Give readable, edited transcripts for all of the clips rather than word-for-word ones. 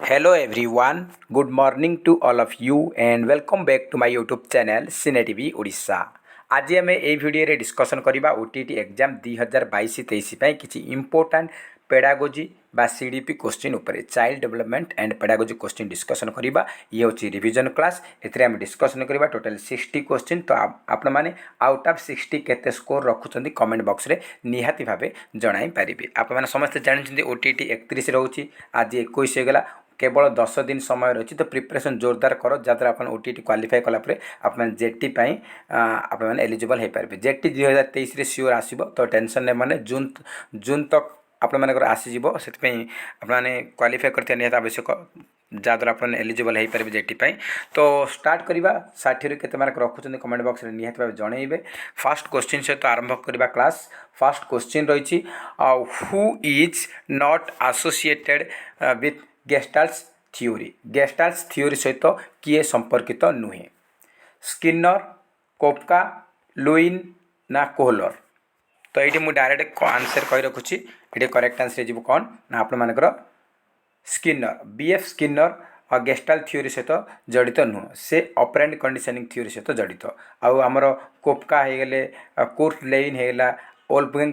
Hello everyone, good morning to all of you and welcome back to my YouTube channel Cine TV Odisha। आज आम ये video discussion करवा OTT exam 2022-23 किसी important pedagogy बा CDP question उपर child development and pedagogy question discussion करवा। ये हूँ रिविजन क्लास। एम डिस्कसन करवा टोटल 60 क्वेश्चन। तो आपण मैंने आउट ऑफ 60 केते स्कोर रखुंट कमेंट बॉक्स रे निहाती भावे जणाई पारिबे। आप मैंने समस्त जानते ओटीटी 31 रोचे, आज 21 होगला, केवल 10 दिन समय रही। तो प्रिपरेशन जोरदार कर जहाँद्वारा आप ओटीटी क्वालिफाई कलापर आप जेटी आप एलिजिबल हो पारे। जेटी 2023 सियोर आसो, तो टेंशन नहीं, मैंने जून तक आप आसीज से आपने क्वालिफाई करते निहत आवश्यक, जहाँद्वारा आप एलिजिबल हो पारे जेटी। तो स्टार्ट करवा 60 रू के मार्क रखुच्च कमेंट बॉक्स में निहत भाव जनइबे। फास्ट क्वेश्चन सहित आरंभ करवा क्लास। फास्ट क्वेश्चन रही who is not associated with Gestalt theory. Gestalt theory सहित किए संपर्कित नुहे? स्किनर, कोपका, लुइन ना कोहलर? तो ये मुझे डायरेक्ट आंसर कही रखुच्छी। ये करेक्ट आंसर हो कौन ना आप Skinner, BF Skinner gestalt theory सहित जड़ित नुह, से ऑपरेंट कंडीशनिंग थ्योरी सहित जड़ित। आमर कोपका हो गले, कुर्ट लेइन होगा, ओल्फगैंग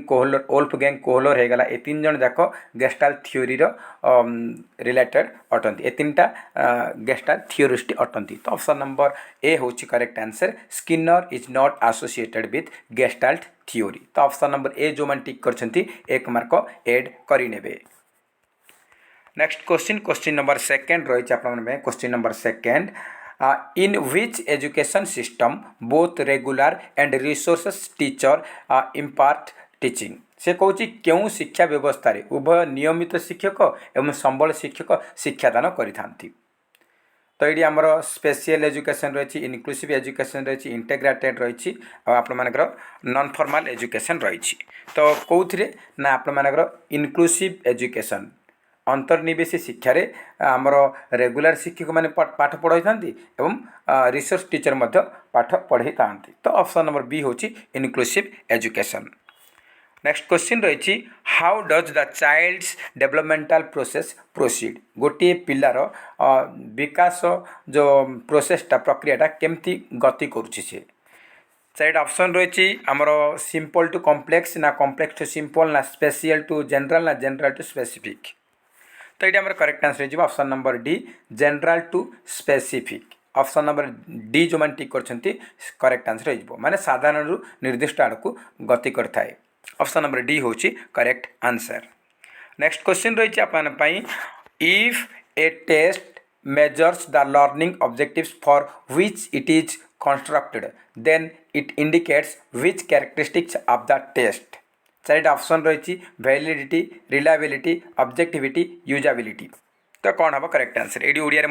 कोहलर होगा, ये तीन जन जाक गेस्टाल्ट थ्योरी रिलेटेड अटंती। ये तीनटा गेस्टाल्ट थ्योरिस्ट अटंती। तो ऑप्शन नंबर ए हूँ correct answer. Skinner is not associated with Gestalt theory. तो ऑप्शन नंबर ए जो मैंने टिक करछंती 1 मार्क एड करिनेबे। Next question, question number second रही है। Question number second, in which education system both regular and resources teacher impart teaching? से कौच क्यों शिक्षा व्यवस्था रे उभय नियमित शिक्षक एवं संबल शिक्षक शिक्षादान करि। तो ये आमर स्पेशल एजुकेशन रही, इनक्लूसिव एजुकेशन रही, इंटेग्रेटेड रही, आपर नॉन फॉर्मल एजुकेशन रही। तो कौन ना आपर इनक्लूसिव एजुकेशन अंतर्निवेशी शिक्षा आमर रेगुलर शिक्षक मैंने पाठ पढ़ाई था एवं रिसोर्स टीचर पाठ पढ़ाई था। तो ऑप्शन नंबर बी हूँ इनक्लूसिव एजुकेशन। नेक्स्ट क्वेश्चन रही how does the child's developmental process proceed? गोटे पिलार विकास जो प्रोसेसटा प्रक्रियाटा केमती गति करुच्ची से? चार ऑप्शन रही आमर सिंपल टू कॉम्प्लेक्स ना कॉम्प्लेक्स टू सिंपल ना स्पेशल टू जनरल ना जनरल टू स्पेसिफिक? तो ये आम करेक्ट आंसर हो option number D general to specific. Option number D जो मैंने टिक कर करेक्ट आंसर हो माने साधारण रु निर्दिष्ट आड़ को गति करए। ऑप्शन नंबर डी हूँ करेक्ट आंसर। नेक्स्ट क्वेश्चन रही है if a test measures the learning objectives for which it is constructed then it indicates which characteristics of the test? चार ऑप्शन रही वैलिडिटी, रिलायबिलिटी, ऑब्जेक्टिविटी, यूजेबिलिटी। तो कौन हम correct answer? ये ओडिया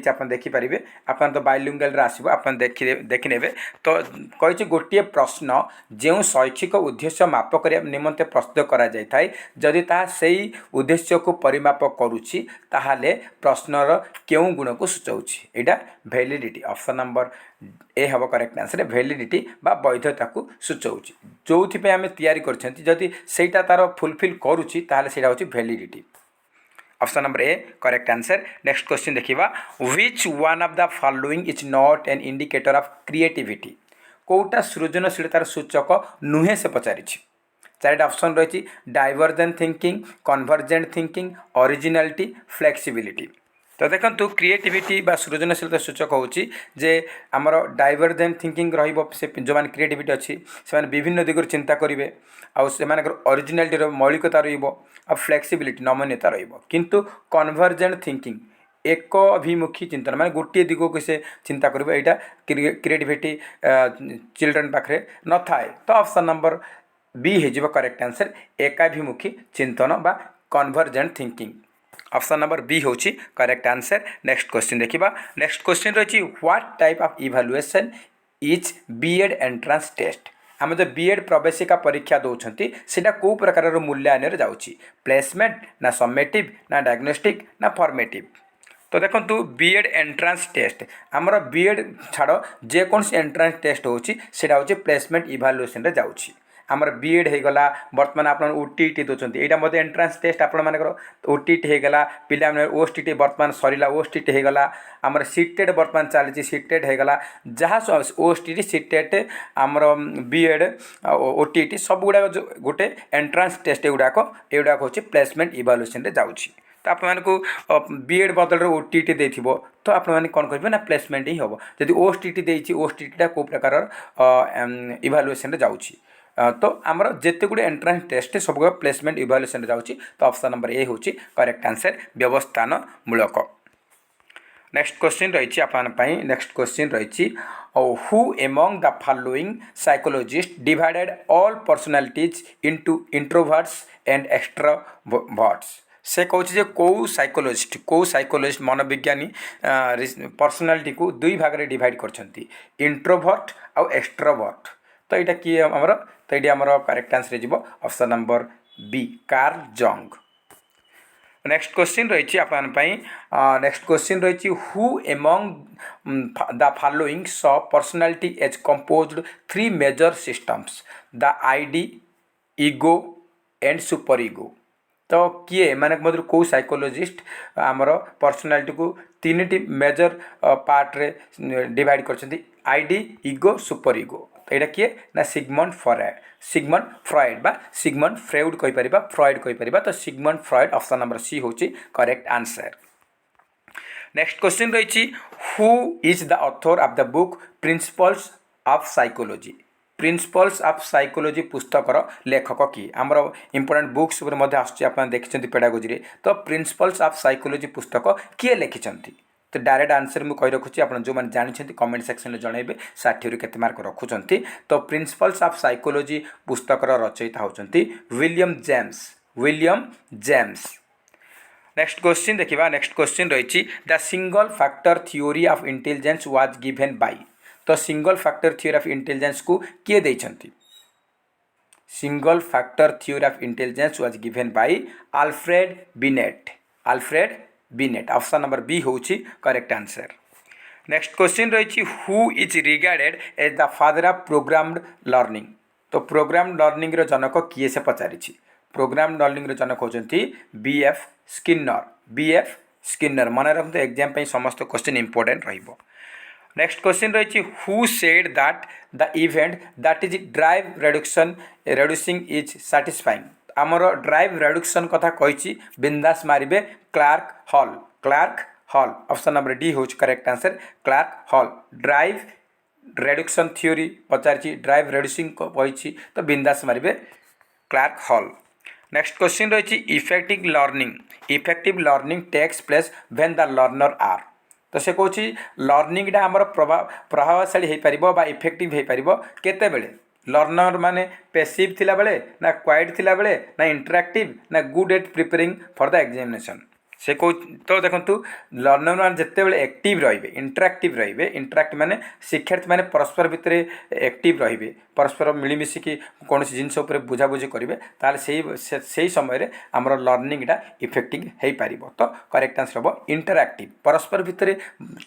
आप देखिपारे, आप तो बाइलिंगुअल आसो आप देखने। तो कही गोटे प्रश्न जो शैक्षिक उद्देश्य माप करने निमंते प्रस्तुत करा जदि ता सही उद्देश्य को परिमाप करुच्ची ताहले प्रश्नर क्यों गुण को सूचाऊँच? यहाँ वैलिडिटी, ऑप्शन नंबर ए हम करेक्ट आंसर। वैलिडिटी बा वैधता को सूचाऊँच जो आम तैयारी करदी सेटा तार फुलफिल करुच्ची ताहले सेटा होची validity. Option number A correct answer. Next question देखिए which one of the following is not an indicator of creativity? कोटा सृजनशीलतार सूचक नुहे से पचारि? चार ऑप्शन रही divergent thinking, convergent thinking, originality, flexibility. तो देखो क्रिएटिविटी बा सृजनशीलता सूचक होची जे आमर डाइवर्जेंट थिंकिंग से जो मैंने क्रिएटिविटी अच्छी से विभिन्न दिगर चिंता करेंगे ओरिजिनालिटी मौलिकता रहा, फ्लेक्सिबिलिटी नमनीयता रु कन्वर्जेंट थिंकिंग एक अभिमुखी चिंतन माने गोटे दिग को से चिंता करेंगे। यहाँ क्रिएटिविटी चिल्ड्रन पाखे न थाए। तो ऑप्शन नंबर बी हो करेक्ट आंसर एकाभिमुखी चिंतन बा convergent thinking. Option number B हूँ करेक्ट आंसर। नेक्स्ट क्वेश्चन देखिबा। नेक्स्ट क्वेश्चन रही what type of evaluation is BEd entrance test? आम जो बीएड प्रवेशिका परीक्षा दौरान से कौ प्रकार मूल्यांकन जाऊँगी? प्लेसमेंट ना समेटिव ना डायग्नोस्टिक ना फॉर्मेटिव? तो देखो बीएड एंट्रांस टेस्ट आमर बीएड छाड़ जेकोसी एंट्रांस टेस्ट होची सेटा होची प्लेसमेंट इवैल्यूएशन रे जाऊँगी। आमर बीएड होगला बर्तमान आप ओटीटी दौरान यहाँ मत एंट्रांस टेस्ट आपर ओटीटी होगला पिला ओटीटी बर्तमान सरला ओटीटी होगला आमर सीटेट बर्तमान चली सीटेट होगला जहाँ ओटीटी सीटेट आमर बीएड ओटीटी सब गुड़ाक गोटे एंट्रांस टेस्ट एगुड़ाक हूँ प्लेसमेंट इवाल्युएसन रे जाऊँगी तो आप बीएड बदल ओटीटी देथिबो तो आप कौन करेंगे ना प्लेसमेंट ही हम जदि ओटीटी देती ओटीटा कौ प्रकार इवाल्युएसन रे जाऊँगी तो आमर जिते गुड़े एंट्रांस टेस्ट सब प्लेसमेंट इवाल्युएसन रे जाऊँगी तो ऑप्शन नंबर ए हूँ करेक्ट आंसर व्यवस्थानमूलक। नेक्स्ट क्वेश्चन रही आपई नेक्स्ट क्वेश्चन रही who among the following psychologist divided all personalities into introverts and extroverts से कहूँ कौ साइकोलॉजिस्ट मनोविज्ञानी पर्सनालिटी को दुई भाग में डिवाइड कर इंट्रोवर्ट आउ एक्सट्रोवर्ट तो यहाँ किए आमर तो ये आमर करेक्ट आंसर हो option number B Carl Jung. Next question रही आपई नेक्स्ट क्वेश्चन रही who among the following saw personality as composed three major systems the id ego and super ego तो किए माने मध्य कौ साइकोलॉजिस्ट आमर पर्सनालिटी को तीन मेजर पार्ट रे डिवाइड कर आईडी ईगो सुपर ईगो तो यहाँ किए ना सिगमंड फ्रॉइड बा सिगमंड फ्रेउड कहि परिबा फ्रॉइड कहि परिबा तो Sigmund Freud option number C होची करेक्ट आंसर। नेक्स्ट क्वेश्चन रही who is the author of the book principles of psychology principles of psychology पुस्तकर लेखक किए आमर इंपोर्टेंट बुक्स आप देखते पेडागोजी तो प्रिंसिपल्स ऑफ साइकोलॉजी पुस्तक किए लिखिं तो डायरेक्ट आंसर मुझे कही रखुच्छी आप जो मैंने जानते कमेंट सेक्शन में जनइबे 60 केते मार्क रखुंट तो प्रिंसिपल्स ऑफ साइकोलॉजी पुस्तकर रचयिता होती विलियम जेम्स। नेक्स्ट क्वेश्चन देखा नेक्स्ट क्वेश्चन रही the single factor theory of intelligence was given by तो single factor theory of intelligence को किए देइछंती single factor theory of intelligence was given by Alfred Binet option number B होची correct answer. Next question रही who is regarded as the father of programmed learning तो program learning रो जनक किए से पचारि प्रोग्राम लर्निंग रो जनक होचंती बीएफ स्किनर मन रखते एग्जाम पे समस्त क्वेश्चन इंपोर्टेंट रहिबो। नेक्स्ट क्वेश्चन रही who said that the event that is drive reducing is satisfying आमर ड्राइव रेड्यूक्शन कथा कही बिंदास मारे Clark Hull option number D हूँ correct answer Clark Hull drive reduction theory पचारि ड्राइव रेड्यूसिंग कही तो बिंदास मारे क्लार्क हॉल। नेक्स्ट क्वेश्चन रही effective learning takes place when the learner are तो से कौन लर्निंगटा आमर प्रभावशाली हो पार बा इफेक्टिव हो पार केते बेले लर्नर माने पैसिव थिला बेले ना क्वाइट थिला बेले ना इंटरैक्टिव ना good at preparing for the examination से कौ तो देखो लर्नर मान जिते बड़े एक्टिव रे इंटरैक्टिव रे इंटरैक्ट माने शिक्षार्थी माने परस्पर भितर एक्टिव रे परस्पर मिलमिशिकी कौन जिनस बुझाबुझी करेंगे ताल से समय आमर लर्निंगटा इफेक्टिव हो पार तो करेक्ट आंसर हम इंटरैक्टिव परस्पर भितर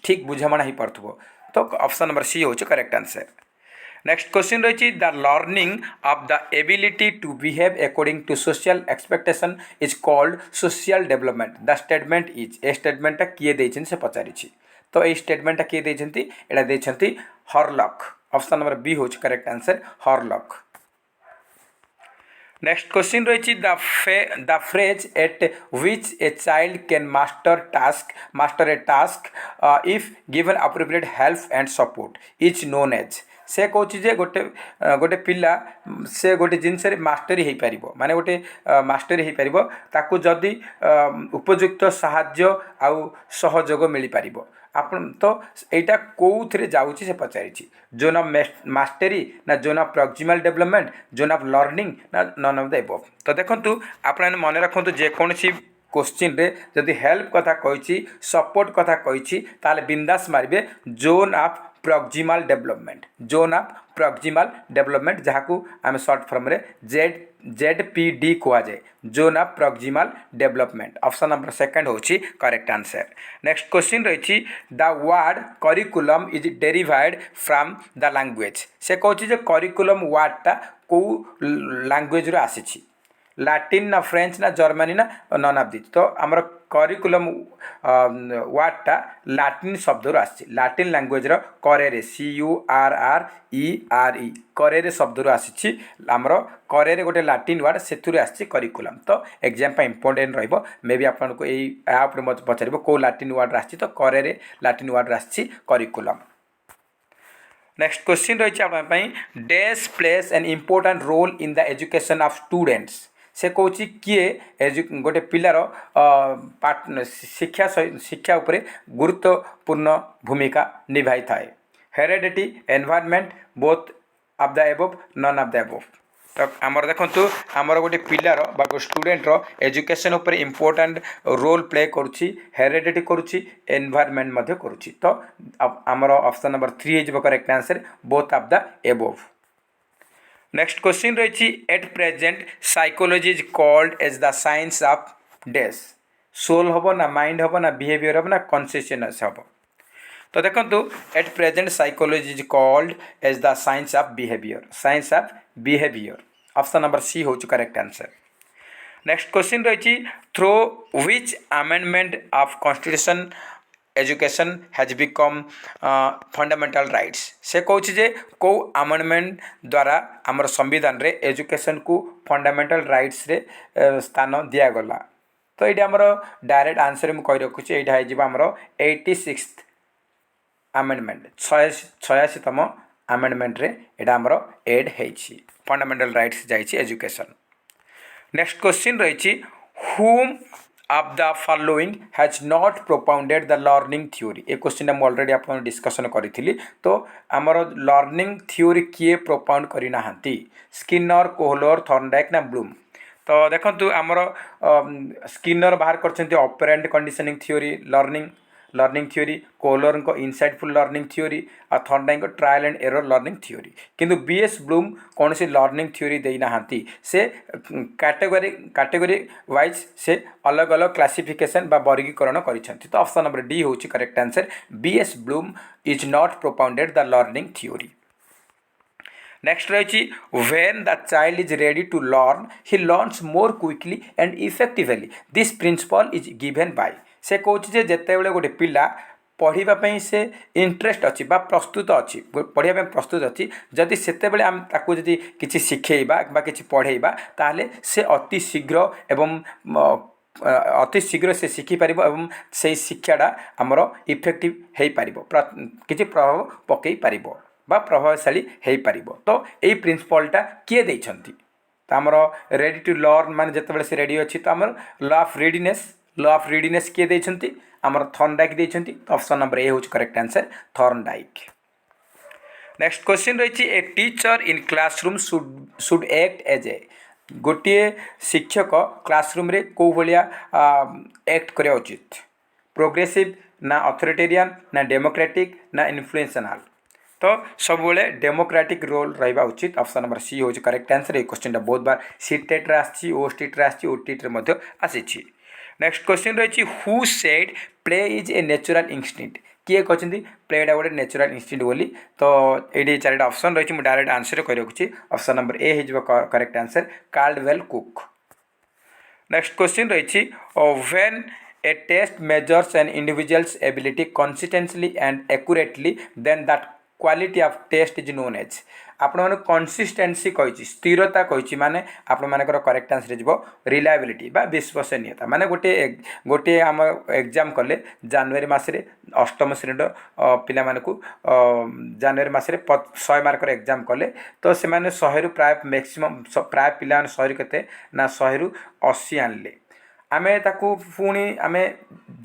ठीक बुझाणा हो पार्थो तो ऑप्शन नंबर सी हूँ करेक्ट आंसर। नेक्स्ट क्वेश्चन रही the learning of the ability to behave according to social expectation is called social development the statement is a स्टेटमेंटा किए देछन से पचारि तो ये स्टेटमेंटा किए देछंती एटा देछंती हॉरलॉक ऑप्शन नंबर बी हो correct answer Hurlock. Next question रही the phrase at which a child can master a task if given appropriate help and support is known as से कौच जे गोटे पिला से गोटे जिनस मास्टरी हो पार माने गोटे मास्टरी हो पार ताकू जदि उपयुक्त साहाय्य आउ सहयोग मिल पार आपण तो यहाँ कौन जाऊँगी से पचारि जोन ऑफ मास्टरी ना zone of proximal development zone of learning ना नन ऑफ द एबव तो देखो आप मन रखु जेकोसी क्वेश्चन रे जदि हेल्प कथा कही सपोर्ट कथा कही बिंदास मारे zone of proximal development zone of proximal development जहाँ आम शॉर्ट फॉर्म रे जेडपीडी कह जाए zone of proximal development option number second होची करेक्ट आंसर। नेक्स्ट क्वेश्चन रही the word curriculum is derived from the language से कहूँ जे करिकुलम वर्डटा कौ लैंग्वेज रो आसी लाटिन ना फ्रेंच ना जर्मनी ना नन ऑफ दिस तो आमर करिकुलम वर्डटा लाटिन शब्द रो आसी लाटिन लैंग्वेज रो करे CURRERE करे शब्द रो आसी आमर करे गोटे लाटिन वर्ड से आसी करिकुलम तो एग्जाम पे इंपोर्टेंट रहिबो मे बी आपको या मत पचार कौ लाटिन वर्ड आसी तो करे लाटिन वर्ड आसी करिकुलम। नेक्स्ट क्वेश्चन रही dash place an important role in the education of students से कौच किए गोटे पिलार शिक्षा शिक्षा उपरे गुरुत्वपूर्ण भूमिका निभाई थाए heredity environment both of the above none of the above तो आमर देखु आमर गोटे पिलार बा स्टूडेंटर एजुकेशन उपर इम्पोर्टाट रोल प्ले करुच्ची हेरेडिटी करुच्ची एनवायरनमेंट मध्य करुच्ची तो आमर ऑप्शन नंबर 3 हो correct answer both of the above. Next question रही at present psychology is called as the science of dash soul हम ना माइंड हम ना बिहेवियर हम ना कॉन्शियसनेस हम तो देखो at present psychology is called as the science of behaviour option number C हो करेक्ट आंसर। नेक्स्ट क्वेश्चन रही through which amendment of constitution education has become fundamental rights से कहूँ जे कौ अमेंडमेंट द्वारा आमर संविधान रे एजुकेशन को फंडामेंटल राइट्स रे स्थान दिगला तो ये आमर डायरेक्ट आंसर मुझे रखुच्छे यहाँ आमर 86 अमेंडमेंट 86तम अमेंडमेंट रे एटा आमर एड होती फंडामेंटल राइट्स जाइए एजुकेशन। नेक्स्ट क्वेश्चन रही हुम of the following has not propounded the learning theory A question मुझे ऑलरेडी आप डिस्कसन करी तो आमर लर्निंग थ्योरी किए प्रोपाउंड करना स्किनर कोहलर थॉर्नडाइक ना ब्लूम तो देखो आमर स्किनर बाहर कर operant conditioning theory learning theory Kohler को इनसाइटफुल लर्निंग थ्योरी और Thorndike trial and error learning theory किंतु बीएस ब्लूम कौन सी लर्निंग थ्योरी देना से कैटेगरी वाइज से अलग अलग क्लासिफिकेशन बा वर्गीकरण करिसेंती तो ऑप्शन नंबर डी होची correct answer BS Bloom is not propounded the learning theory. Next रही when the child is ready to learn he learns more quickly and effectively this principle is given by से कौच जिते बड़े गोटे पिला पढ़ाई से इंटरेस्ट अच्छी प्रस्तुत अच्छी पढ़ाई प्रस्तुत अच्छी जदि से आम ताकू जदि किसी शिखेबा कि पढ़ेबा ताहले से अति शीघ्र एवं अति शीघ्र से शिखिपार एवं से शिक्षाटा आमर इफेक्टिव हो पार किसी प्रभाव पकई पार बा प्रभावशाली हो पार तो यही प्रिंसिपलटा किए देइछंती तो आमर रेडी टू लर्न मान जिते से रेडी अच्छी तो आमर लॉ ऑफ रीडिनेस किए देइछंती आमर थॉर्नडाइक देइछंती तो ऑप्शन नंबर ए होच correct answer Thorndike. Next question रही a teacher in classroom should act as a गोटे शिक्षक क्लासरूम रे को भलिया एक्ट करिया उचित प्रोग्रेसिव ना अथॉरिटेरियन ना डेमोक्रेटिक ना इन्फ्लुएंशनल तो सब डेमोक्रेटिक रोल रहा उचित ऑप्शन नंबर सी हो करेक्ट आंसर ये क्वेश्चन बहुत बार सीटेट रे आसी ओस्टेट रे आसी ओटीटी रे मध्य आसी। नेक्स्ट क्वेश्चन रही who said play is a natural instinct किए कहते प्लेटा गोटे नेचुरल इंस्टिंक्ट बोली तो ये चारिटा ऑप्शन रही मुझे डायरेक्ट आंसर कर रखुच्छी ऑप्शन नंबर ए हो correct answer Caldwell Cook. Next question रही when a test measures an individual's ability consistently and accurately then that quality of test is known as आपण मैंने कंसिस्टेंसी कही स्थिरता कही माने आपण मानकर करेक्ट आंसर हो रिलायबिलिटी बा विश्वसनीयता माने गोटे आम एग्जाम कले जनवरी मसरे अष्टम श्रेणी पिला मानकु जनवरी मसरे 100 मार्कर एग्जाम कले तो से 100 प्राय मैक्सिमम प्राय पिला 100 केते ना 100 80 आनले आमे ताकू पुणी आमे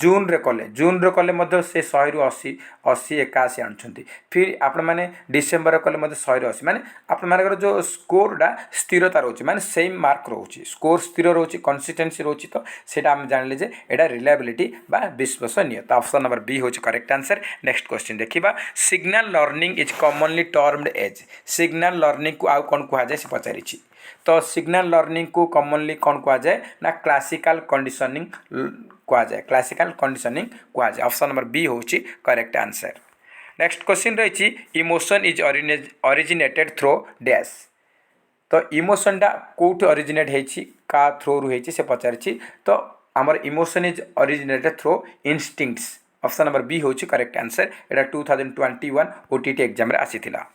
जून रे कले मध्य से 100 रु 80 80 81 आणुछंती फिर आपण माने डिसेंबर रे कले मध्य 100 रु 80 माने आपण मानकर जो स्कोर डा स्थिरता रहउची माने सेम मार्क रहउची स्कोर स्थिर रहउची कंसिस्टेंसी रहउची तो सेटा हम जानले जे एटा रिलायबिलिटी बा विश्वसनीय तो ऑप्शन नंबर बी होची करेक्ट आंसर। नेक्स्ट क्वेश्चन देखिबा signal learning is commonly termed as signal learning को आउ कोन कुहा जाय से पचारिछि तो सिग्नल लर्निंग को कॉमनली कौन कहा जाए ना क्लासिकल कंडीशनिंग कहा जाए क्लासिकल कंडीशनिंग कहा जाए ऑप्शन नंबर बी होची करेक्ट आंसर। नेक्स्ट क्वेश्चन रही emotion is originated through dash तो इमोशन टा कोठ ओरिजिनेट होती का थ्रो रु होती से पचारि तो आमर emotion is originated through instincts option number B होची करेक्ट आंसर एटा 2021 ओटीटी एग्जाम रे आसीथिला।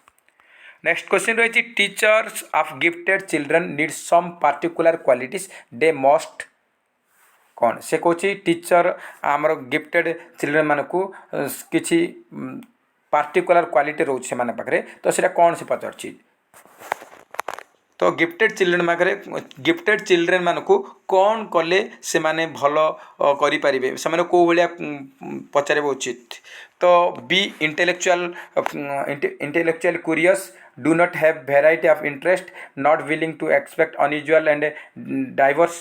नेक्स्ट क्वेश्चन रही teachers of gifted children need some particular qualities they must कौन से कौन टीचर आमर गिफ्टेड चिल्ड्रन मान को किसी पार्टिकुलर क्वालिटी रोचे से पाखे तो सीटा कौन से पचार तो गिफ्टेड चिल्ड्रन पाखे गिफ्टेड चिल्ड्रन मान को कौन कले से माने भल करें से कौ भाया पचार उचित तो B intellectual curious do not have variety of interest not willing to expect unusual and diverse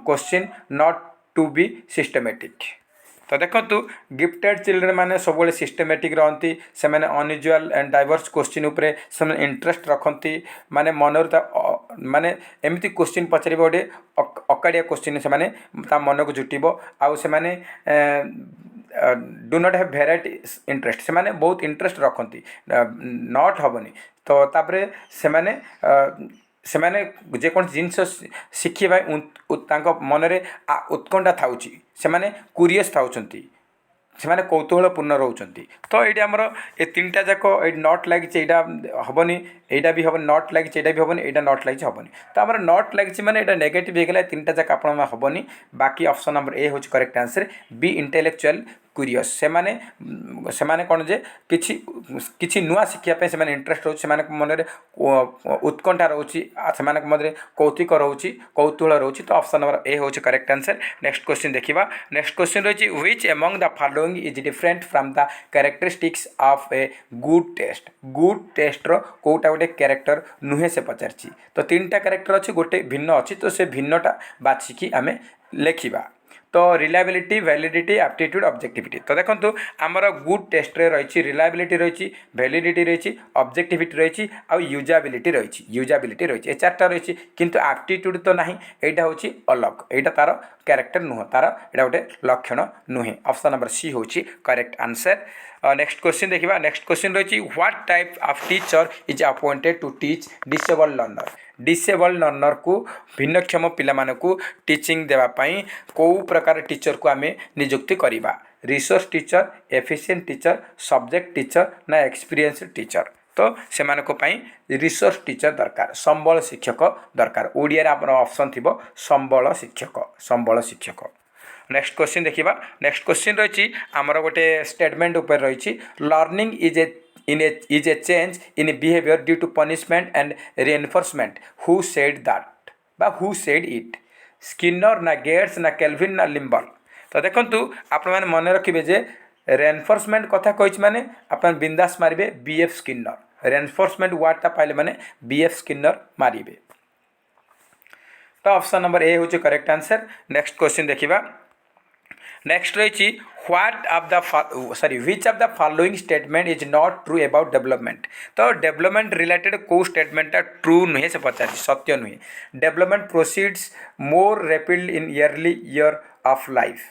question not to be systematic तो देखो गिफ्टेड चिल्ड्रेन माने सब सिस्टेमेटिक रहती से माने अनयूजुअल एंड डाइवर्स क्वेश्चन उपरे से इंटरेस्ट रखती माने मनर माने एमती क्वेश्चन पचार गोटे अकाड़िया क्वेश्चन से माने मन को जुटब आउ से माने do not have variety interest से माने बहुत इंटरेस्ट रखती नॉट हेनी तो तापरे से माने से माने जेकोसी जिनस शिखा मनरे उत्कंठा था से माने क्यूरियस था से कौतूहलपूर्ण रोचंती तो ये आमर ए तीन टा जाक नट लगी हेनी यहाँ भी हम नट लगी भी हेनी यहाँ नट लगी हेनी तो आम नट लगी मैंने यहाँ नेगेटिव होगा तीन टा जाक आप हेनी बाकी ऑप्शन नंबर ए हूँ correct answer B intellectual curious से माने कौन जे किछि नुआ शिखापी से इंटरेस्ट रोचे से मन उत्कंठा रोचे से मन कौतुक रोचे कौतूहल रोचे तो ऑप्शन नंबर ए हूँ करेक्ट आंसर। नेक्स्ट क्वेश्चन देखा नेक्स्ट क्वेश्चन रही which among the following is different from the characteristics of a good test रो कोटा गोटे कैरेक्टर नुहे से पचार तो तीन टा कैरेक्टर अच्छी गोटे भिन्न अच्छी तो से भिन्नटा बाछिकी आम लिखा तो रिलायबिलिटी वैलिडिटी एप्टीट्यूड ऑब्जेक्टिविटी तो देखो आमर गुड टेस्ट रे रही रिलायबिलिटी रही वैलिडिटी रही ऑब्जेक्टिविटी रही आउ यूजाबिलिटी रही ए चार्टा रही किंतु एप्टीट्यूड तो नहीं यहाँ हूँ अलग यहाँ तार कैरेक्टर नुह तार यहाँ गोटे लक्षण नुहे ऑप्शन नंबर सी हूँ करेक्ट आंसर। नेक्स्ट क्वेश्चन देखा नेक्स्ट क्वेश्चन रही what type of teacher is appointed to teach disabled learner को भिन्नक्षम पिलामानकु टीचिंग देवाई कौ प्रकार टीचर को आम नियुक्ति करवा resource teacher efficient teacher subject teacher ना एक्सपीरियंस टीचर तो से रिसोर्स टीचर दरकार संबल शिक्षक दरकार ओडिया आप ऑप्शन थी संबल शिक्षक। नेक्स्ट क्वेश्चन देखा नेक्स्ट क्वेश्चन रही आमर गोटे स्टेटमेंट उपर रही learning is a change in behavior due to punishment and reinforcement who said that बा who said it स्किनर ना गेट्स ना केल्विन ना लिम्बल तो देखंतु आपण माने मन रखिबे जे रेनफोर्समेंट कथा कहिछ माने आपण बिंदास मारिबे बीएफ स्किनर रेनफोर्समेंट वर्डटा पाइले माने बीएफ स्किनर मारिबे तो ऑप्शन नंबर ए होचे करेक्ट आंसर। नेक्स्ट क्वेश्चन देखिबा नेक्स्ट रही which of the following statement is not true about development तो डेवलपमेंट रिलेटेड को स्टेटमेंट ट्रू नुहे से पचार सत्य नुहे development proceeds more rapidly in yearly year of life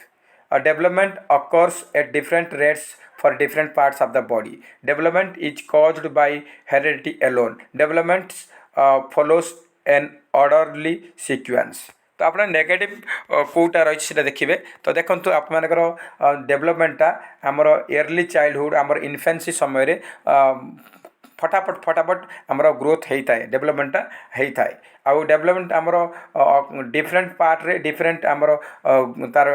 development occurs at different rates for different parts of the body development is caused by heredity alone development follows an orderly sequence तो आप negative कौटा रही देखिए तो देखो आप डेवलपमेंटा आमर yearly childhood आमर इन्फेन्सी समय फटाफट आमर ग्रोथ होता है डेवलपमेंटा होता है आउ डेवलपमेंट आमर डिफरेंट पार्ट रे डिफरेंट आमर तार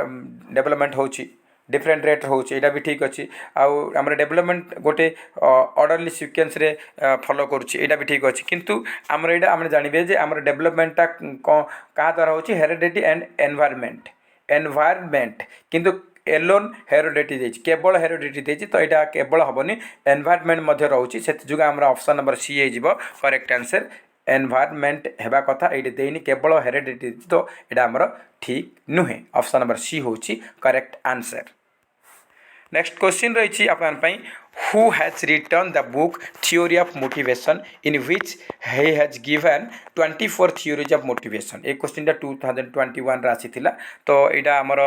डेवलपमेंट होची डिफरेंट रेट होची एटा भी ठीक अच्छी आउ आम डेवलपमेंट गोटे ऑर्डरली सिक्वेन्स रे फॉलो करुच्ची एटा भी ठीक अच्छी किंतु आमर एटा आम जानवे जे आमर डेवलपमेंटा क्या द्वारा होची हेरिडिटी एंड एनवायरमेंट किंतु एलोन हेरिडिटी देछि केवल हेरिडिटी देछि तो यहाँ केवल हेनी एनवायरमेंट मध्य रोचे से आम ऑप्शन नंबर सी हो करेक्ट आंसर एनवायरमेंट हेबा कथा ये देनी केवल हेरिडिटी तो यहाँ आमर ठीक नुहे ऑप्शन नंबर सी हूँ करेक्ट आंसर। नेक्स्ट क्वेश्चन रही आपन who has return the book theory of motivation in which he has given 24 theories of motivation ये क्वेश्चन 2021 आसी तो यहाँ आमर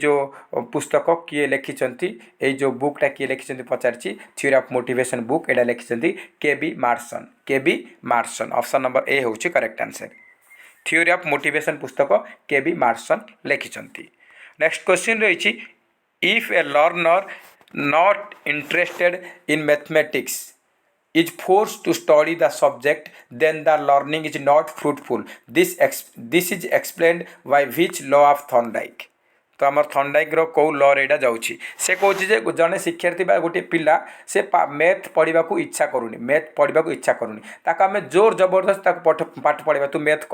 जो पुस्तक किए लिखिं ये जो बुकटा किए लिखिं पचारि थ्योरी ऑफ मोटिवेशन बुक यहाँ लिखिं K B Madsen option number A हूँ correct answer theory of motivation पुस्तक के बी मार्सन लिखिं। नेक्स्ट क्वेश्चन रही if a learner not interested in mathematics is forced to study the subject then the learning is not fruitful this is explained by which law of Thorndike तो आम Thorndike कौ लर यहाँ जाऊँगी से कौच जड़े शिक्षार्थी गोटे पिला से मैथ पढ़ा इच्छा करूनी मैथ पढ़ा इच्छा करूनी ताको आम जोर जबरदस्त पाठ पढ़ा तू मैथ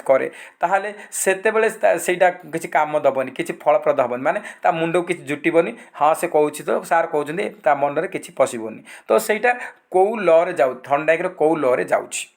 करे ताहले सेतेबेले सेटा किसी काम दबनी किसी फलप्रद हेनी माने ता मुंड को किसी जुटबनी हाँ से कौच तो सार कहते ता मन में किसी पशबनी तो सहीटा कौ लरे जाऊ थर्नडाइक कौ लरे जाऊँगी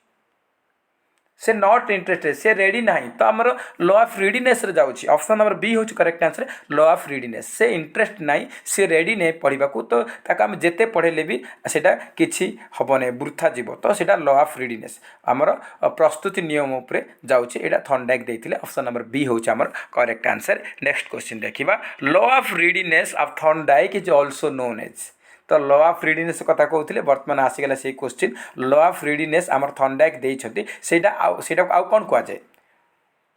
से नॉट इंटरेस्टेड से रेडी नहीं तो आमर लॉ ऑफ रेडीनेस रे जाउची ऑप्शन नंबर बी होची correct answer law of readiness से इंटरेस्ट नहीं से रेडी नहीं पढ़ा तो ताका हम जेते पढ़ेले भी सेटा किछि हबने वृथा जीव तो सेटा लॉ ऑफ रेडीनेस आमर प्रस्तुति नियम उपरे जाउची एटा थर्नडाइक देथिले ऑप्शन नंबर बी होची आमर करेक्ट आंसर। नेक्स्ट क्वेश्चन देखिबा law of readiness of Thorndike is also known as तो लॉ ऑफ रेडीनेस कथा कहते बर्तमान आसीगला से क्वेश्चन लॉ ऑफ रेडीनेस आम थर्नडाइक देइछथि सेटा आउ कौन कह जाए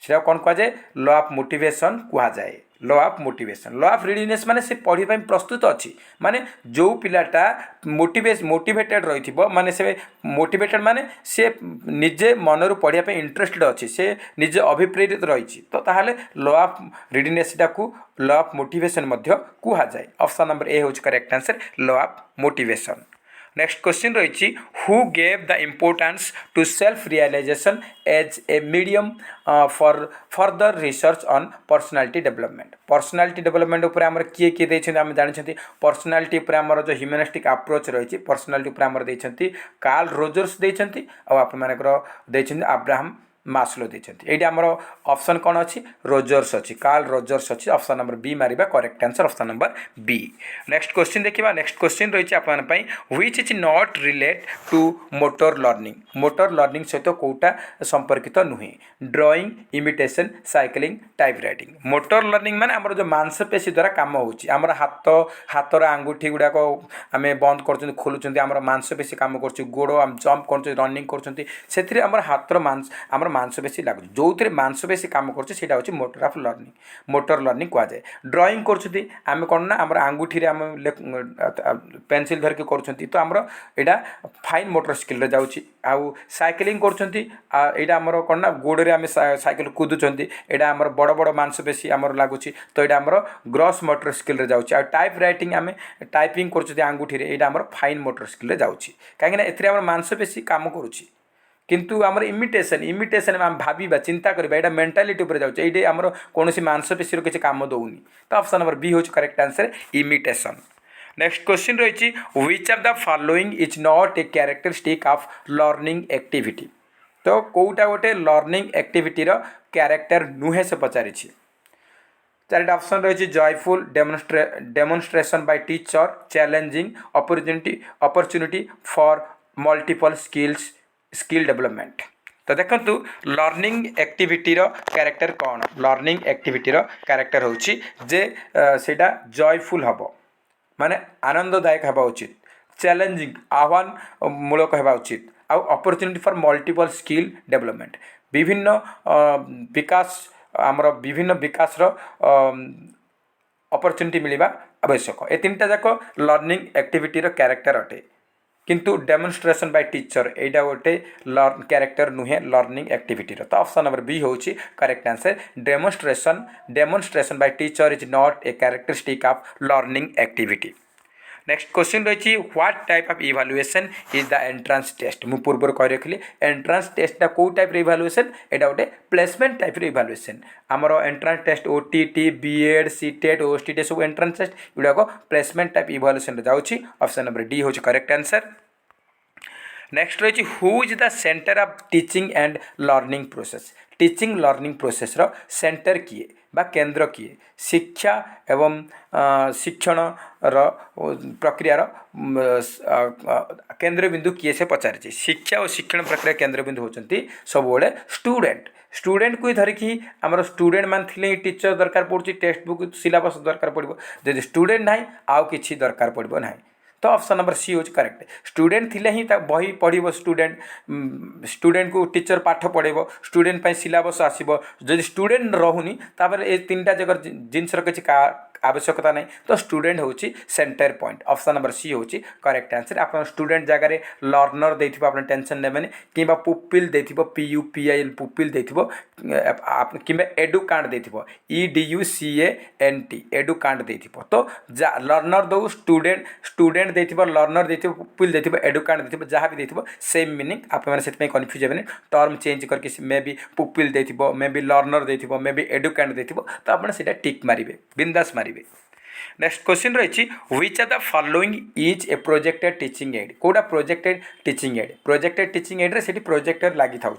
सेटा कौन कह जाए लॉ ऑफ मोटिवेशन कह जाए law of motivation law of readiness माने से पढ़ी प्रस्तुत अच्छी माने जो पिलाटा मोटिवेटेड रही माने से मोटिवेटेड माने से निजे मनरू पढ़ा इंटरेस्टेड अच्छी से निजे अभिप्रेरित रही तो ताहले लॉ ऑफ रेडीनेस को लॉ ऑफ मोटिवेशन कह जाए ऑप्शन नंबर ए हूँ correct answer law of motivation. Next question रही who gave the importance to self realization as a medium for further research on personality development उपर आमर किए किए देछन आम जानछंती पर्सनालिटी उपर आमर जो ह्यूमनिस्टिक अप्रोच रही पर्सनालिटी उपर आमर देछंती कार्ल रोजर्स देछंती आ आप मानकर देछंती अब्राहम मास्लो देछंती एडी आमर ऑप्शन कौन अच्छी रोजर्स अच्छी कार्ल रोजर्स अच्छी ऑप्शन नंबर बी मारिबा correct answer option number B. Next question देखिबा नेक्स्ट क्वेश्चन रही आपन पई which is not relate to motor learning सहित कोटा संपर्कित नुहे drawing imitation cycling type writing motor learning माने हमर जो मांसपेशी द्वारा काम होची हमर हाथर आंगुठी गुडा को आमे बंद करछन खोलुछन हमर मांसपेशी काम करछ गोड़ो हम जंप करछ रनिंग करछन सेथिरे हमर हाथर हमर मांसपेशी लागु जो थे मांसपेशी काम कर मोटर लर्निंग कह जाए ड्राइंग करें कौन ना आम आंगुठी आम पेनसिल धरिकी कर तो आमर यहाँ फाइन मोटर स्किल जाऊँगी आउ साइकिलिंग कर कौन ना गोड़े आम साइकिल कुदुंट यहाँ आम बड़ बड़ मांसपेशी आम लगुच तो यहाँ आम ग्रॉस मोटर स्किल जाऊँगी आ टाइप राइटिंग आम टाइपिंग कर आंगुठी यहाँ आम फाइन मोटर स्किल जाऊँगी कहीं मांसपेशी काम करुच्ची किंतु आमर इमिटेशन आम भाविबा चिंता करबा एटा मेंटालिटी ऊपर जाउछ एटे आमर कोनोसी मांसपेशी किसी काम दउनी तो ऑप्शन नंबर बी होछ correct answer imitation. Next question रही which of the following is not a characteristic of learning activity तो कोटा गोटे लर्निंग एक्टिविटी रो कैरेक्टर नुहे से पचारि चारिटा ऑप्शन रही joyful demonstration by teacher challenging opportunity for multiple skill development तो देखंतु लर्निंग एक्टिविटी रो कैरेक्टर कौन लर्निंग एक्टिविटी रो कैरेक्टर होची जे सेटा जॉयफुल हबो माने आनंददायक हबा उचित चैलेंजिंग आह्वान मूलक हबा उचित आ opportunity for multiple skill development विभिन्न विकास आमर विभिन्न विकास रो अपॉर्चुनिटी मिलिबा आवश्यक ए तीनटा जाक लर्निंग एक्टिविटी रो कैरेक्टर अटे किंतु डेमोन्स्ट्रेशन बाय टीचर एटा गोटे लर्न कैरेक्टर नुहे लर्निंग एक्टिविटी तो ऑप्शन नंबर बी होची correct answer demonstration by teacher is not a characteristic of learning activity. Next question रही what type of evaluation is the entrance test मु पूर्व कह रखी एंट्रांस टेस्ट कौ type evaluation एटा गोटे प्लेसमेंट टाइप इवैल्यूएशन आमर entrance test OTT BEd CTET OSTT सब एंट्रांस टेस्ट गुड़ाक प्लेसमेंट टाइप इवैल्यूएशन जाऊँगी ऑप्शन नंबर डी हूँ करेक्ट आंसर। नेक्स्ट रही who is the centre of teaching and learning process teaching learning process रो centre किए बा केंद्र किए शिक्षा एवं शिक्षण प्रक्रियार केंद्र बिंदु किए से पचारे शिक्षा और शिक्षण प्रक्रिया केंद्र बिंदु होती सब स्टूडेंट को धरिकी आमर स्टूडेंट मान थे टीचर दरकार पड़ुछि टेक्स्ट बुक सिलेबस दरकार पड़ो जदि स्टूडेंट ना आउ किछि दरकार पड़ो ना तो ऑप्शन नंबर सी हूँ करेक्ट स्टूडेंट थिले ही बही पढ़ो स्टूडेंट को टीचर पाठ पढ़ेब स्टूडेंट सिलेबस आसो जदि स्टूडेंट रहुनी तापर ए तीन टा जगह जिनसर किसी आवश्यकता नहीं तो स्टूडेंट हूँ centre point option number C हूँ करेक्ट आंसर आप स्टूडेंट जगह लर्नर दे टेंशन नेबेनि कि पुपिल दे PUPIL पुपिल दे कि एडुकांट दे EDUCANT एडुकांट दे तो लर्नर दो स्टूडेंट दे लर्नर दे पुपिल दे एडुकांट दे जहाँ भी दे सेम मीनिंग आपने कन्फ्यूज हेबे टर्म चेंज करके मे बी पुपिल दे मे बी लर्नर दे मे बी एडुकांट दे तो आपड़ा टिक मारे बिंदास मारे। नेक्स्ट क्वेश्चन रही which are the following is a projected teaching aid कोटा प्रोजेक्टेड टीचिंग एड रे सेठी प्रोजेक्टर लगी था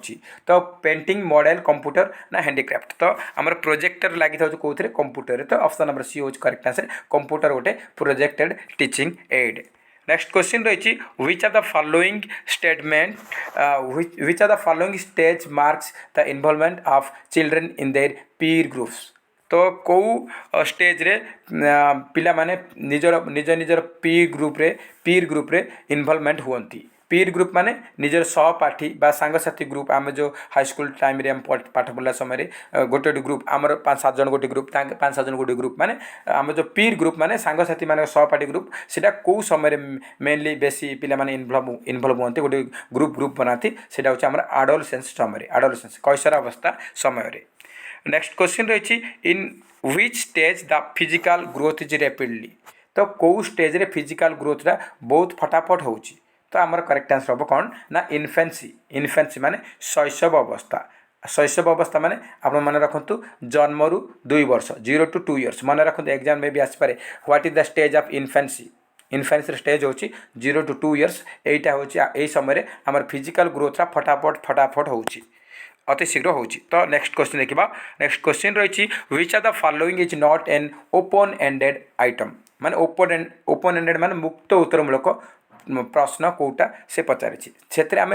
तो पेंटिंग मॉडल कंप्यूटर ना हैंडीक्राफ्ट तो आमर प्रोजेक्टर लगी था कौन कंप्यूटर तो ऑप्शन नंबर सी हूँ करेक्ट आंसर कंप्यूटर गोटे projected teaching aid. Next question रही which are the following statement which are the following stage marks the involvement of children in their peer groups तो कौ stage रे पिला माने निजर निजर पीर ग्रुप रे इन्वॉल्वमेंट हुअंती पीर ग्रुप माने निजर सहपाठी बा सांगसाथी ग्रुप आम जो हाई स्कूल टाइम रे पाठ पढ़ला समय गोटे ग्रुप आमर 5-7 जन गोटे ग्रुप 5-7 जन गोटे ग्रुप माने आम जो पीर ग्रुप माने सांगसाथी माने सहपाठी ग्रुप सेटा कौ समय मेनली बेसी पिला माने इन्वॉल्व हुअंती गोटे ग्रुप बनाती सेटा होची आमर एडोलसेंस समय एडोलसेंस कैशोर अवस्था समय रे। नेक्स्ट क्वेश्चन रही in which stage the physical growth is rapidly तो कौ स्टेज रे फिजिकल ग्रोथटा बहुत फटाफट होची तो आमर करेक्ट आंसर हम कौन ना इन्फेन्सी माने शैशव अवस्था माने आप मन रखु जन्म रु 2 वर्ष 0 to 2 years मन रखु एग्जाम में भी आसपे what is the stage of infancy stage हो 0 to 2 years एटा हूँ यही समय आमर फिजिकल ग्रोथटा फटाफट होची अति शीघ्र होची। तो नेक्स्ट क्वेश्चन देखा नेक्स्ट क्वेश्चन रही which are the following is not an open ended item माने ओपन एंडेड माने मुक्त उत्तरमूलक प्रश्न कौटा से पचारि से आम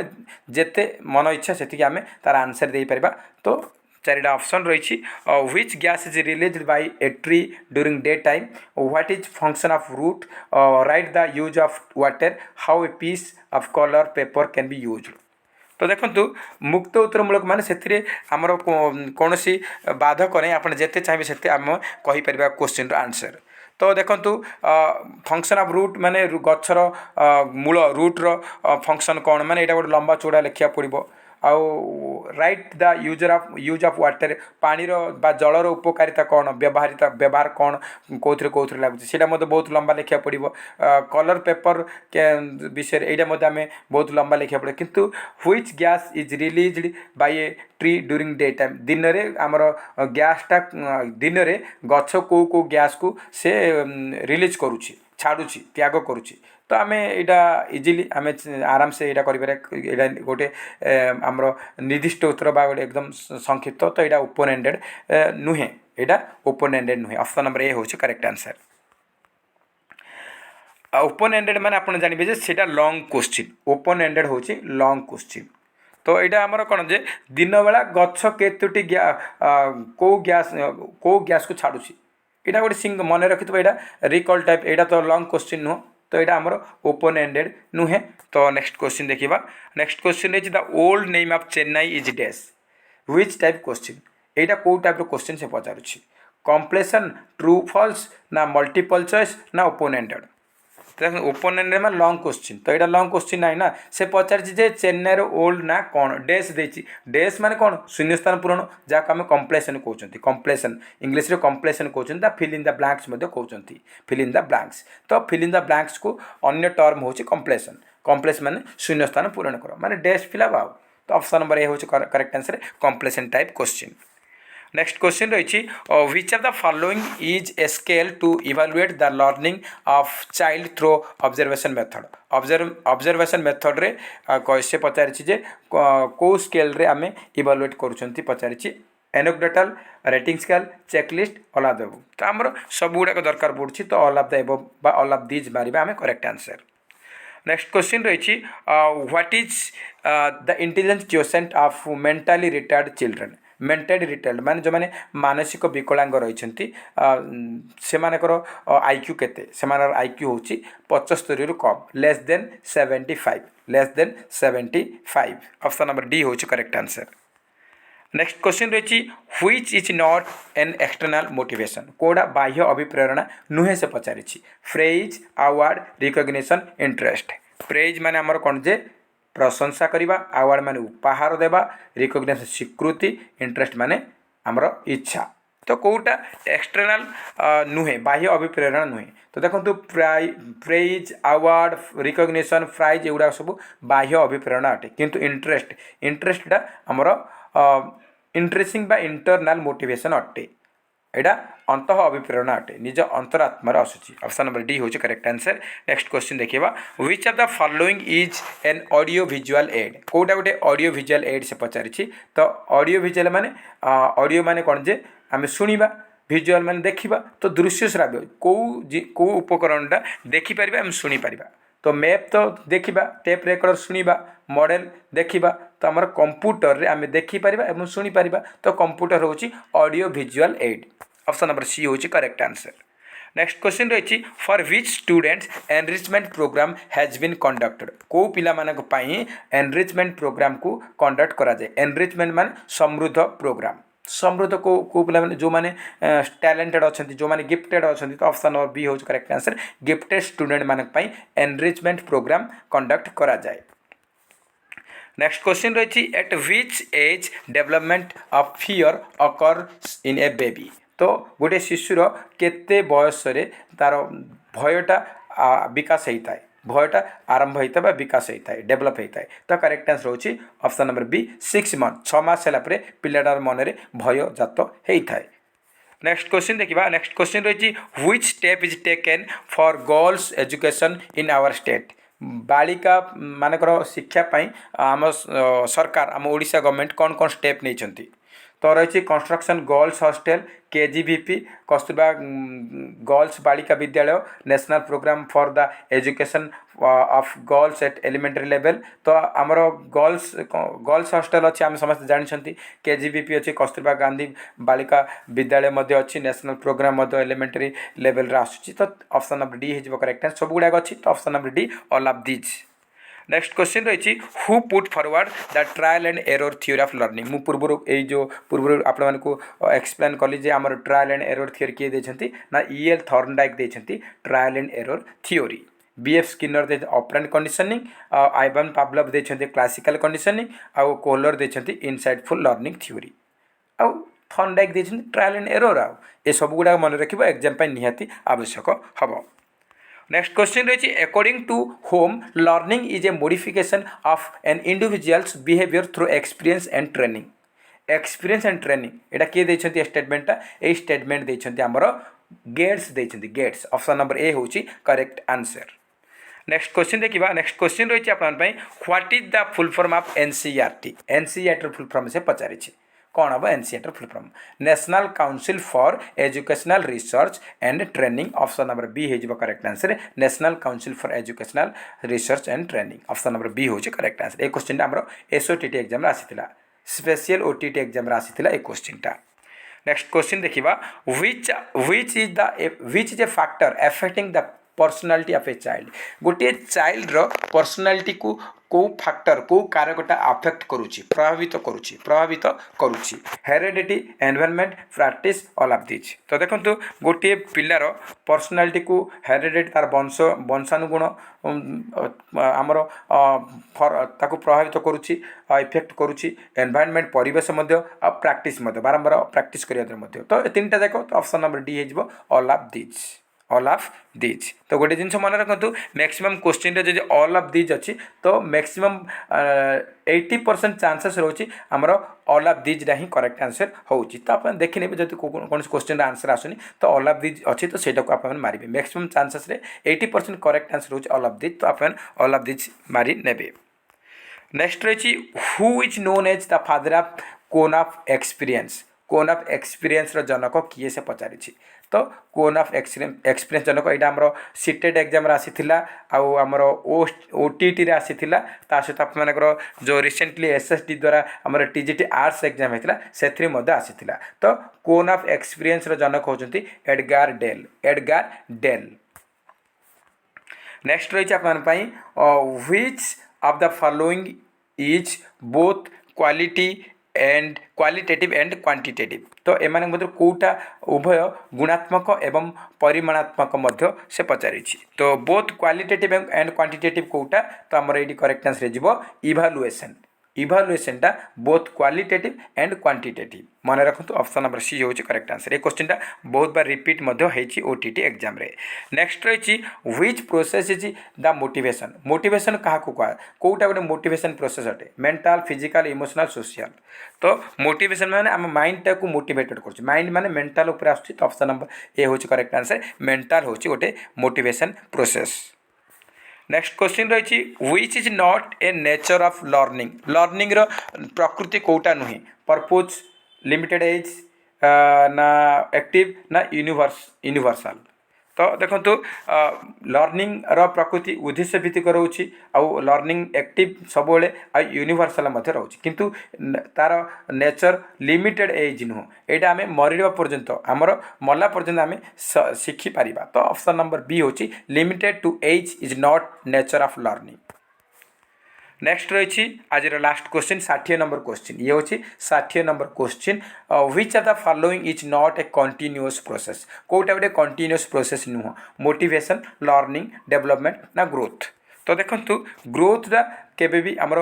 जिते मन इच्छा से आम तार आंसर दे पारिबा तो 4टा ऑप्शन रही which gas is released by a tree during day time what is function of root right the use of water how a piece of colour paper can be used तो देखो मुक्त उत्तरमूलक माने से आमर कौन बाधक नहीं आप जिते चाहिए से आम कहीपर क्वेश्चन आंसर तो देखु फंक्शन ऑफ रूट माने गचर मूल रूट्र फंक्शन कौन माने यहाँ गोटे लंबा चौड़ा लिखा पड़ो आउ right the use of water पानी बा जलर उपकारिता कौन व्यवहार कौन कौन लगुच बहुत लंबा लिखा पड़ो कलर पेपर के विषय यहाँ आम बहुत लंबा लिखा पड़ो किंतु which gas is released by a tree during day time दिन में आमर गैसटा दिन में गछ कौ गैस को से रिलीज करुच्ची छाड़ुची त्याग करुच्ची तो आम यहाँ इजिली आम आराम से यहाँ कर गोटे आमर निर्दिष्ट उत्तर बा गोटे एकदम संक्षिप्त तो यहाँ ओपन एंडेड नुहे यहाँ ओपन एंडेड नुहे ऑप्शन नंबर ए हूँ करेक्ट आंसर। ओपन एंडेड माने आप जानते से लॉन्ग क्वेश्चन ओपन एंडेड हूँ लॉन्ग क्वेश्चन तो यहाँ आमर कौन जे दिन बेला गछ केतोटी कौ गैस को छाड़ुची यहाँ गोटे सिंग मन रखी यहाँ रिकॉल टाइप यहाँ तो लॉन्ग क्वेश्चन नुह तो यहाँ आमर ओपन एंडेड नुहे। तो नेक्स्ट क्वेश्चन देखा नेक्स्ट क्वेश्चन रही the old name of Chennai is dash which type question यहाँ कौ टाइप क्वेश्चन से पचारुच्छी कम्प्लेसन ट्रू फॉल्स ना मल्टीपल चॉइस ना ओपन एंडेड ओपन एंड में लॉन्ग क्वेश्चन तो यहाँ लॉन्ग क्वेश्चन ना ना से पचार चेन्नईर ओल्ड ना कौन डेस देती डेस माने कौन शून्यस्थान पूरण जहाँ आम कम्प्लेसन कहते कम्प्लेसन इंग्लीश कम्प्लेसन कहते फिल इन द ब्लैंक्स कहते फिल इन द ब्लैंक्स तो फिल इन द ब्लैंक्स को अन्य टर्म हूँ कम्प्लेसन कम्प्लेस माने शून्यस्थान पूरण कर माने डेस फिलअप आउ तो ऑप्शन नंबर ए हूँ correct answer completion type question next question रही which of the following is a scale to evaluate the learning of child through observation method observation method रे से पचारि कौ स्केल रे आमे इवालुएट करूछंती पचारि anecdotal rating scale checklist all of the above तो आमर सब गुड़ाक दरकार पड़ुछि तो ऑल ऑफ द अबव बा ऑल ऑफ दीज मारिबा आमे करेक्ट आंसर नेक्स्ट क्वेश्चन रही what is the intelligence quotient of mentally retard children mentally retard माने जो माने मानसिक विकलांग रही से आईक्यू केते सेमानर आईक्यू होची 75 रु कम less than 75 option number D होची करेक्ट आंसर नेक्स्ट क्वेश्चन रही which is not an external motivation कोड़ा बाह्य अभिप्रेरणा नुहे से पचारि praise award recognition interest praise माने आमर कौन जे प्रशंसा करवा अवार्ड माने उपहार देवा रिकग्निशन स्वीकृति इंटरेस्ट माने आमर इच्छा तो कौटा एक्सटर्नल नुहे बाह्य अभिप्रेरणा नुहे तो देखो प्रेज अवार्ड रिकग्निशन प्राइज एगुड़ा सब बाह्य अभिप्रेरणा अटे किंतु इंटरेस्टा आमर इंटरेस्टिंग बा इंटरनाल मोटिवेशन अटे एटा अंत अभिप्रेरणा अटे निज अंतरात्मार आसूची ऑप्शन नंबर डी होची करेक्ट आंसर नेक्स्ट क्वेश्चन देखिबा which of the following is an audio visual aid कोटा गोटे ऑडियो विजुअल एड से पचारिछि तो ऑडियो विजुअल माने ऑडियो माने कोन जे आमे सुनिबा विजुअल माने देखिबा तो दृश्य श्राव्य को उपकरणटा देखि परिबा हम सुनि परिबा तो मैप तो देखिबा टेप रेकर्डर सुनिबा मॉडल देखिबा तो आमर कंप्यूटर रे आमे देखि परिबा एवं सुनि परिबा तो कंप्यूटर होची audio visual aid option number C होची करेक्ट आंसर नेक्स्ट क्वेश्चन रही for which students enrichment programme has been conducted को पिला मानक पई एनरिचमेंट प्रोग्राम को कंडक्ट करा जाए एनरिचमेंट मान समृद्ध प्रोग्राम समृद्ध को पिला माने जो माने टैलेंटेड अछंती जो माने गिफ्टेड अछंती तो ऑप्शन नंबर बी हो करेक्ट आंसर गिफ्टेड स्टूडेंट मानक पई एनरिचमेंट प्रोग्राम कंडक्ट करा जाए नेक्स्ट क्वेश्चन रही at which age development of fear occurs in a baby तो गोटे शिशुर केते बयस तार भयटा विकास होता है भयटा आरंभ होता है विकास होता है डेभलप होता है तो करेक्ट आंसर होची ऑप्शन नंबर बी 6 मंथ 6 मास है पिलाटार मन में भय जात होता है नेक्स्ट क्वेश्चन देखिबा नेक्स्ट क्वेश्चन रही which step is taken for girls education in our state बालिका मानकर शिक्षापी आम सरकार आम ओडिशा गवर्नमेंट कौन कौन स्टेप नहीं तो रही construction girls hostel KGBV Kasturba girls Balika Vidyalaya national programme for the education of girls at elementary level तो आमर गर्ल्स हॉस्टेल अच्छी आम समस्त जानते केजीवीपी अच्छी कस्तूरबा गांधी बालिका विद्यालय अच्छी नेशनल प्रोग्राम एलिमेंटरी लेवल आसूँ तो ऑप्शन नंबर डी हो करेक्ट आंसर सब गुड़ाक अच्छी तो option number D all of these next question रही who put forward the trial and error theory of learning मु पूर्व आपण को एक्सप्लेन कली जे आमर ट्रायल एंड एरर थ्योरी किए देछंती ना ईएल थॉर्नडाइक देछंती trial and error theory B F Skinner दे ऑपरेंट कंडीशनिंग आइवान पावलोव देछंती क्लासिकल कंडीशनिंग आ कोहलर देछंती इनसाइटफुल लर्निंग थ्योरी आ थॉर्नडाइक देछंती ट्रायल एंड एरर आ ए सब गुडा मन रखिबो एग्जाम पय निहाती आवश्यक हबो नेक्स्ट क्वेश्चन रही according to home learning is a modification of an individual's behaviour through experience and training एटा किए देछंती स्टेटमेंटा ए स्टेटमेंट देछंती हमरो गेट्स ऑप्शन नंबर ए होची करेक्ट आंसर नेक्स्ट क्वेश्चन देखिबा नेक्स्ट क्वेश्चन रही आपन पई what is the full form of NCERT full form से पचारिछि कौन हम NCERT full form national council for educational research and training option number B हो correct answer national council for educational research and training option number B हो correct answer ए question आम SOTT exam आसीथिला special OTT exam आसीथिला ए क्वेश्चनटा next question देखिबा which is a factor affecting the personality of a child गोटे child रो पर्सनालिटी को को फैक्टर को कारकटा अफेक्ट करुच्ची प्रभावित करुच्ची heredity environment practice all of this. तो देखंतु गोटे पिलार पर्सनालिटी को हेरिडिटी तार वंशानुगुण आमर ताको प्रभावित करुच्ची इफेक्ट करुच्ची एनवायरनमेंट परिवेश मध्य आ प्रैक्टिस मध्य बारंबार प्रैक्टिस करिया मध्य। तो तीनटा जाक तो ऑप्शन नंबर डी हो ऑल ऑफ दिज। तो गोटे जिन मन रखु मैक्सिमम क्वेश्चन रे ऑल ऑफ दिज अच्छी तो मैक्सिमम 80% चांसेस रोचे आमर all of these he correct answer होची। तो आप देखने जब कौन क्वेश्चन आंसर आसुनी तो ऑल ऑफ दिज अच्छी तो सेटा को आप मारे मैक्सिमम चांसेस रे 80% करेक्ट आंसर रोचे ऑल ऑफ दिज। तो आप ऑल ऑफ दिज मारी नेबे। नेक्स्ट रही who is known as the father of cone of experience. Cone of experience जनक किए से पचारि। तो कोन ऑफ एक्सपीरियंस जनक यहाँ आमर सीटेड एग्जाम आसीला आमर ओटीटी रे आसीला ता सहित आपमनकर जो रिसेंटली एसएसडी द्वारा आमर टीजीटी आर्ट्स एग्जाम होता से आसीला। तो कोन ऑफ एक्सपीरियंस जनक होचंती एडगार डेल। नेक्स्ट रही आपन which of the following is both qualitative and quantitative. तो एम मध्य कौटा उभय गुणात्मक एवं परिमाणात्मक मध्य से पचारि। तो बोथ क्वालिटेटिव एंड क्वांटिटेटिव कौटा तो आमर ये करेक्ट आंसर हो इभालुएसनटा बोथ क्वालिटेटिव एंड क्वांटिटेटिव। मन रखु ऑप्शन नंबर सी हो करेक्ट आंसर। ये क्वेश्चन बहुत बार रिपीट होती ओटीटी एग्जाम रे। नेक्स्ट रही which process is the motivation क्या कौटा गोटे मोटिवेशन प्रोसेस अटे मेंटल फिजिकल इमोशनल सोशल। तो मोटिवेशन माने आम माइंड टाक मोटिवेटेड कर माइंड माने मेंटल उपर आस। तो ऑप्शन नंबर ए हो करेक्ट आंसर मेंटल हो गोटे मोटिवेशन प्रोसेस। नेक्स्ट क्वेश्चन रही which is not a nature of learning रो प्रकृति कौटा नुहे पर्पज लिमिटेड एज ना एक्टिव ना यूनिवर्सल। तो देखो लर्निंग रो प्रकृति उद्देश्य भित्तिक रोचे आउ लर्निंग एक्टिव सब यूनिवर्सल रोचे किंतु तार नेचर लिमिटेड एज नुह यहाँ आम मरिबा पर्यंत आमर मरला पर्यंत आम शिखिपर। तो ऑप्शन नंबर बी हो limited to age is not nature of learning. Next रही आज लास्ट क्वेश्चन 60 नंबर क्वेश्चन ये हूँ 60 number question which of the following is not a continuous process. कौटा गोटे कंटीन्यूअस प्रोसेस नुह मोटिवेशन लर्निंग डेवलपमेंट ना growth. तो देखो ग्रोथ केबे भी आमर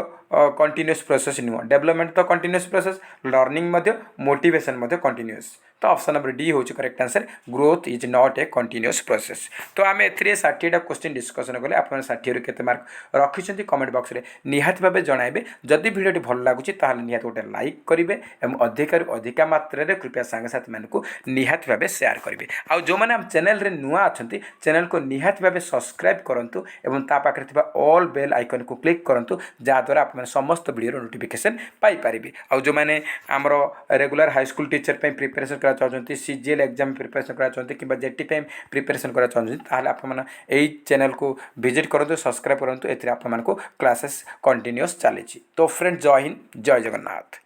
कंटीन्यूअस प्रोसेस नुह डेवलपमेंट तो continuous process learning motivation continuous. तो ऑप्शन नंबर डी हो correct answer growth is not a continuous process. तो आम ए 60टा क्वेश्चन डिस्कसन कले आप 60 केते मार्क रखिंट कमेंट बॉक्स में निहाती भाव जनइबे। जदि भिडियो भल लगुच निहाती गोटे लाइक करेंगे और अधिका मात्रा कृपया सांगसाथी मानक निहाती भाव सेयार करेंगे। आउ जो मैंने आम चैनल नुआ अच्छा चैनल को निहाती भाव सब्सक्राइब करूँ और पाखे ऑल बेल आइकन को क्लिक करूँ जहाँद्वारा आप समस्त वीडियो नोटिफिकेशन पाइपर। आउ जो मैंने आमर रेगुलर हाईस्कूल टीचर प्रिपरेशन करा चाहते सीजीएल एग्जाम प्रिपरेशन करा चाहते कि जेटी प्रिपरेशन करा चाहते ताहले आप चैनल को विजिट करूँ सब्सक्राइब करूँ। एथिरे आप क्लासेस कंटिन्यूअस चली। तो फ्रेंड जय हिंद जय जगन्नाथ।